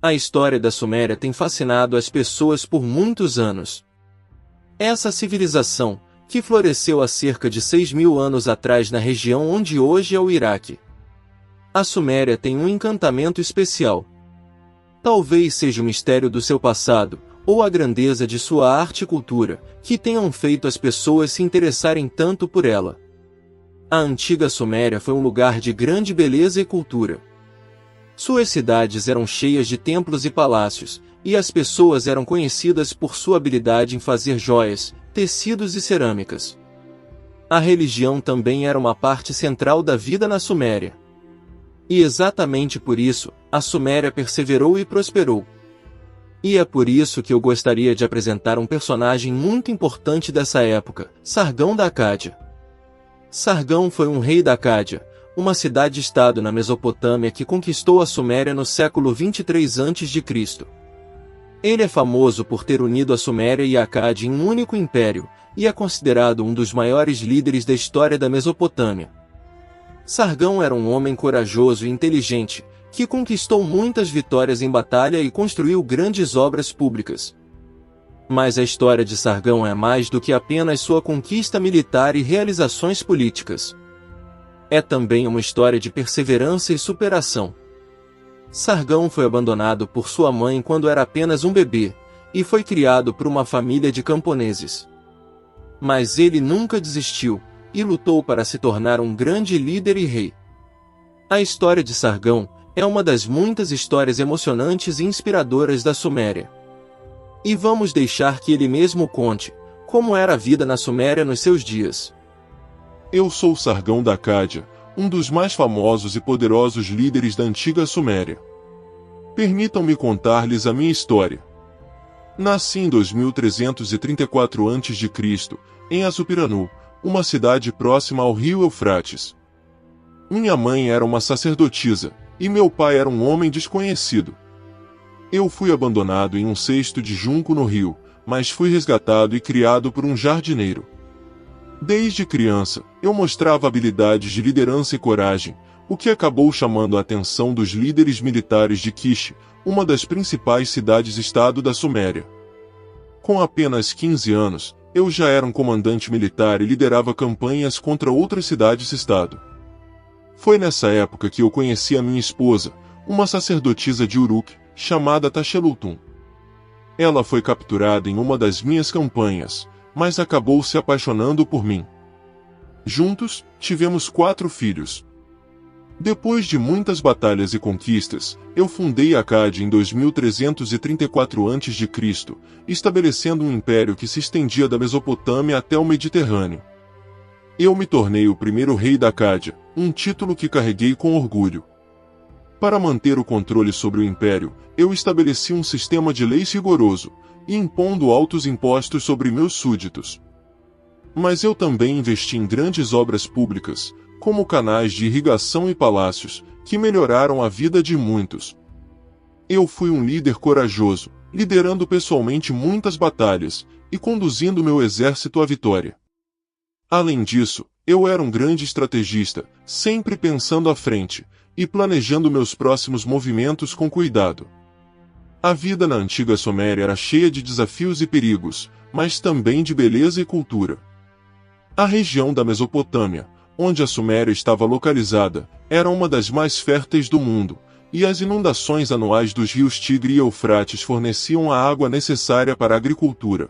A história da Suméria tem fascinado as pessoas por muitos anos. Essa civilização, que floresceu há cerca de 6.000 anos atrás na região onde hoje é o Iraque. A Suméria tem um encantamento especial. Talvez seja o mistério do seu passado, ou a grandeza de sua arte e cultura, que tenham feito as pessoas se interessarem tanto por ela. A antiga Suméria foi um lugar de grande beleza e cultura. Suas cidades eram cheias de templos e palácios, e as pessoas eram conhecidas por sua habilidade em fazer joias, tecidos e cerâmicas. A religião também era uma parte central da vida na Suméria. E exatamente por isso, a Suméria perseverou e prosperou. E é por isso que eu gostaria de apresentar um personagem muito importante dessa época, Sargão da Acádia. Sargão foi um rei da Acádia, uma cidade-estado na Mesopotâmia que conquistou a Suméria no século 23 a.C. Ele é famoso por ter unido a Suméria e a Acádia em um único império, e é considerado um dos maiores líderes da história da Mesopotâmia. Sargão era um homem corajoso e inteligente, que conquistou muitas vitórias em batalha e construiu grandes obras públicas. Mas a história de Sargão é mais do que apenas sua conquista militar e realizações políticas. É também uma história de perseverança e superação. Sargão foi abandonado por sua mãe quando era apenas um bebê, e foi criado por uma família de camponeses. Mas ele nunca desistiu, e lutou para se tornar um grande líder e rei. A história de Sargão é uma das muitas histórias emocionantes e inspiradoras da Suméria. E vamos deixar que ele mesmo conte como era a vida na Suméria nos seus dias. Eu sou Sargão da Acádia, um dos mais famosos e poderosos líderes da antiga Suméria. Permitam-me contar-lhes a minha história. Nasci em 2334 a.C., em Assupiranu, uma cidade próxima ao rio Eufrates. Minha mãe era uma sacerdotisa, e meu pai era um homem desconhecido. Eu fui abandonado em um cesto de junco no rio, mas fui resgatado e criado por um jardineiro. Desde criança, eu mostrava habilidades de liderança e coragem, o que acabou chamando a atenção dos líderes militares de Kish, uma das principais cidades-estado da Suméria. Com apenas 15 anos, eu já era um comandante militar e liderava campanhas contra outras cidades-estado. Foi nessa época que eu conheci a minha esposa, uma sacerdotisa de Uruk, chamada Tashelutun. Ela foi capturada em uma das minhas campanhas, mas acabou se apaixonando por mim. Juntos, tivemos 4 filhos. Depois de muitas batalhas e conquistas, eu fundei Acádia em 2334 a.C., estabelecendo um império que se estendia da Mesopotâmia até o Mediterrâneo. Eu me tornei o primeiro rei da Acádia, um título que carreguei com orgulho. Para manter o controle sobre o império, eu estabeleci um sistema de leis rigoroso, impondo altos impostos sobre meus súditos. Mas eu também investi em grandes obras públicas, como canais de irrigação e palácios, que melhoraram a vida de muitos. Eu fui um líder corajoso, liderando pessoalmente muitas batalhas, e conduzindo meu exército à vitória. Além disso, eu era um grande estrategista, sempre pensando à frente, e planejando meus próximos movimentos com cuidado. A vida na antiga Suméria era cheia de desafios e perigos, mas também de beleza e cultura. A região da Mesopotâmia, onde a Suméria estava localizada, era uma das mais férteis do mundo, e as inundações anuais dos rios Tigre e Eufrates forneciam a água necessária para a agricultura.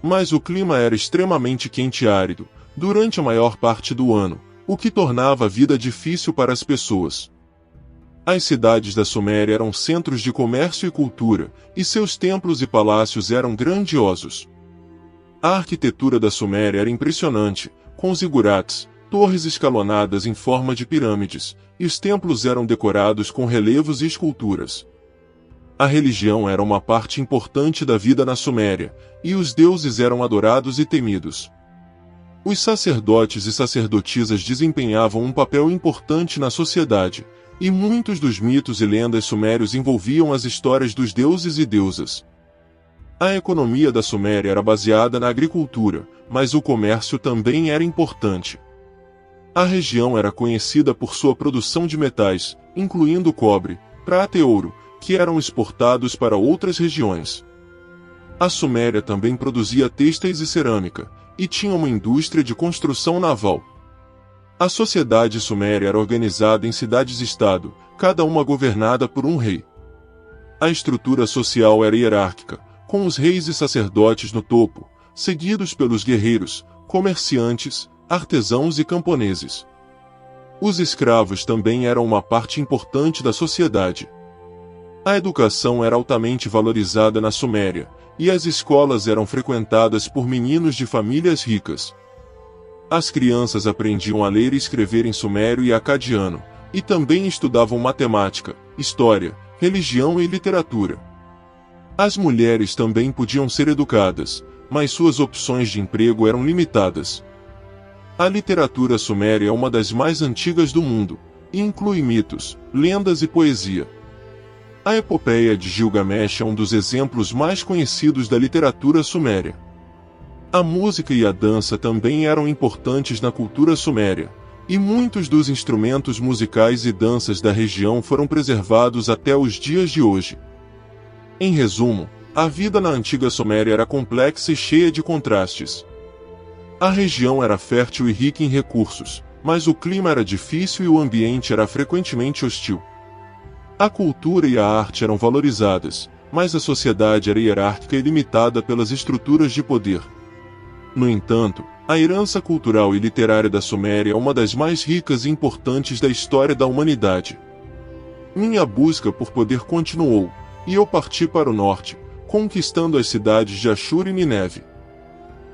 Mas o clima era extremamente quente e árido, durante a maior parte do ano, o que tornava a vida difícil para as pessoas. As cidades da Suméria eram centros de comércio e cultura, e seus templos e palácios eram grandiosos. A arquitetura da Suméria era impressionante, com zigurates, torres escalonadas em forma de pirâmides, e os templos eram decorados com relevos e esculturas. A religião era uma parte importante da vida na Suméria, e os deuses eram adorados e temidos. Os sacerdotes e sacerdotisas desempenhavam um papel importante na sociedade, e muitos dos mitos e lendas sumérios envolviam as histórias dos deuses e deusas. A economia da Suméria era baseada na agricultura, mas o comércio também era importante. A região era conhecida por sua produção de metais, incluindo cobre, prata e ouro, que eram exportados para outras regiões. A Suméria também produzia têxteis e cerâmica, e tinha uma indústria de construção naval. A sociedade suméria era organizada em cidades-estado, cada uma governada por um rei. A estrutura social era hierárquica, com os reis e sacerdotes no topo, seguidos pelos guerreiros, comerciantes, artesãos e camponeses. Os escravos também eram uma parte importante da sociedade. A educação era altamente valorizada na Suméria, e as escolas eram frequentadas por meninos de famílias ricas. As crianças aprendiam a ler e escrever em sumério e acadiano, e também estudavam matemática, história, religião e literatura. As mulheres também podiam ser educadas, mas suas opções de emprego eram limitadas. A literatura suméria é uma das mais antigas do mundo, e inclui mitos, lendas e poesia. A epopeia de Gilgamesh é um dos exemplos mais conhecidos da literatura suméria. A música e a dança também eram importantes na cultura suméria, e muitos dos instrumentos musicais e danças da região foram preservados até os dias de hoje. Em resumo, a vida na antiga Suméria era complexa e cheia de contrastes. A região era fértil e rica em recursos, mas o clima era difícil e o ambiente era frequentemente hostil. A cultura e a arte eram valorizadas, mas a sociedade era hierárquica e limitada pelas estruturas de poder. No entanto, a herança cultural e literária da Suméria é uma das mais ricas e importantes da história da humanidade. Minha busca por poder continuou, e eu parti para o norte, conquistando as cidades de Ashur e Nineve.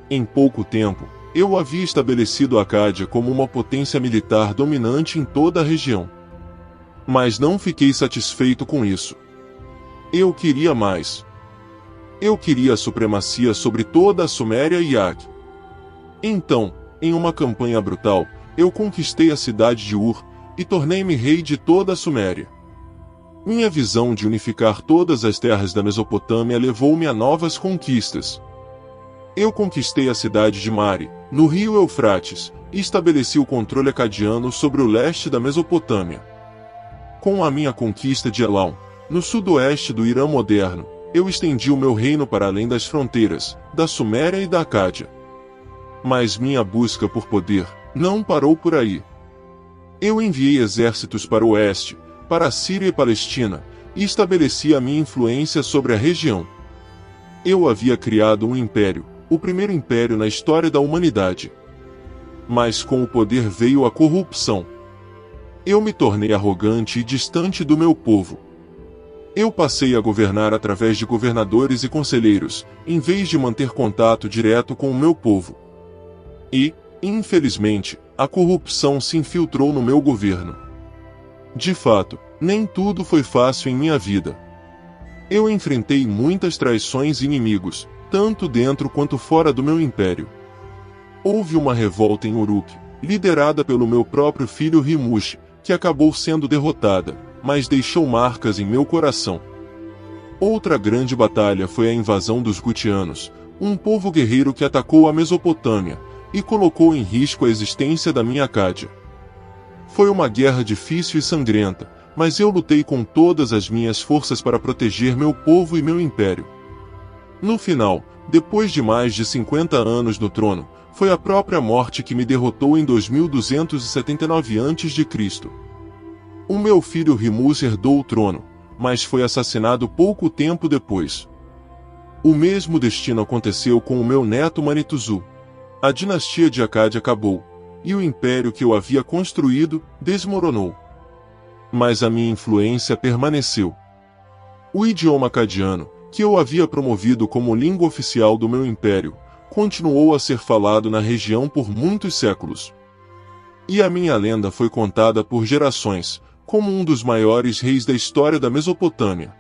Em pouco tempo, eu havia estabelecido Acádia como uma potência militar dominante em toda a região. Mas não fiquei satisfeito com isso. Eu queria mais. Eu queria a supremacia sobre toda a Suméria e Ak. Então, em uma campanha brutal, eu conquistei a cidade de Ur, e tornei-me rei de toda a Suméria. Minha visão de unificar todas as terras da Mesopotâmia levou-me a novas conquistas. Eu conquistei a cidade de Mari, no rio Eufrates, e estabeleci o controle acadiano sobre o leste da Mesopotâmia. Com a minha conquista de Elam, no sudoeste do Irã moderno, eu estendi o meu reino para além das fronteiras, da Suméria e da Acádia. Mas minha busca por poder não parou por aí. Eu enviei exércitos para o oeste, para a Síria e Palestina, e estabeleci a minha influência sobre a região. Eu havia criado um império, o primeiro império na história da humanidade. Mas com o poder veio a corrupção. Eu me tornei arrogante e distante do meu povo. Eu passei a governar através de governadores e conselheiros, em vez de manter contato direto com o meu povo. E, infelizmente, a corrupção se infiltrou no meu governo. De fato, nem tudo foi fácil em minha vida. Eu enfrentei muitas traições e inimigos, tanto dentro quanto fora do meu império. Houve uma revolta em Uruk, liderada pelo meu próprio filho Rimush, que acabou sendo derrotada, mas deixou marcas em meu coração. Outra grande batalha foi a invasão dos Gutianos, um povo guerreiro que atacou a Mesopotâmia, e colocou em risco a existência da minha Acádia. Foi uma guerra difícil e sangrenta, mas eu lutei com todas as minhas forças para proteger meu povo e meu império. No final, depois de mais de 50 anos no trono, foi a própria morte que me derrotou em 2279 a.C. O meu filho Rimus herdou o trono, mas foi assassinado pouco tempo depois. O mesmo destino aconteceu com o meu neto Manituzu. A dinastia de Acádia acabou, e o império que eu havia construído desmoronou. Mas a minha influência permaneceu. O idioma acadiano, que eu havia promovido como língua oficial do meu império, continuou a ser falado na região por muitos séculos. E a minha lenda foi contada por gerações, como um dos maiores reis da história da Mesopotâmia.